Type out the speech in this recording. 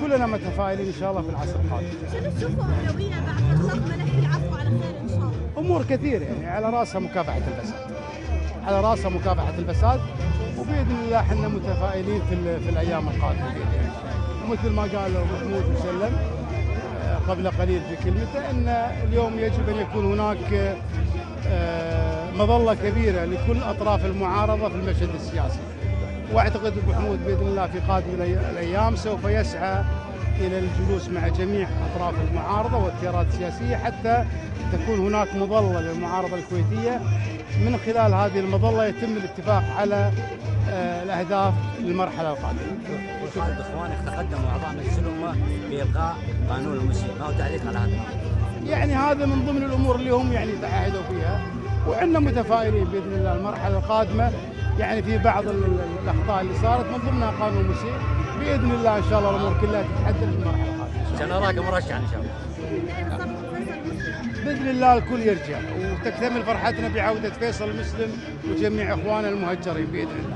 كلنا متفائلين ان شاء الله في العصر القادم. شنو تشوفوا اولويه بعد اطلاق ملف العفو على خير ان شاء الله؟ امور كثيره يعني على راسها مكافحه الفساد. على راسها مكافحه الفساد وباذن الله احنا متفائلين في الايام القادمه باذن الله. ومثل ما قال محمود مسلم قبل قليل في كلمته ان اليوم يجب ان يكون هناك مظله كبيره لكل اطراف المعارضه في المشهد السياسي. واعتقد ابو حمود باذن الله في قادم الايام سوف يسعى الى الجلوس مع جميع اطراف المعارضه والتيارات السياسيه حتى تكون هناك مظله للمعارضه الكويتيه. من خلال هذه المظله يتم الاتفاق على الاهداف للمرحله القادمه. وبعض الاخوان تقدموا اعضاء مجلس الامه بالغاء قانون المسيء، ما هو تعليق على هذا؟ يعني هذا من ضمن الامور اللي هم يعني تعهدوا فيها، وعندنا متفائلين باذن الله المرحله القادمه يعني في بعض الاخطاء اللي صارت من ضمنها قانون المسيء، باذن الله ان شاء الله الامور كلها تتحدث في المرحله القادمه. كان اراك مرشح ان شاء الله. باذن الله الكل يرجع وتكتمل فرحتنا بعوده فيصل مسلم وجميع اخواننا المهجرين باذن الله.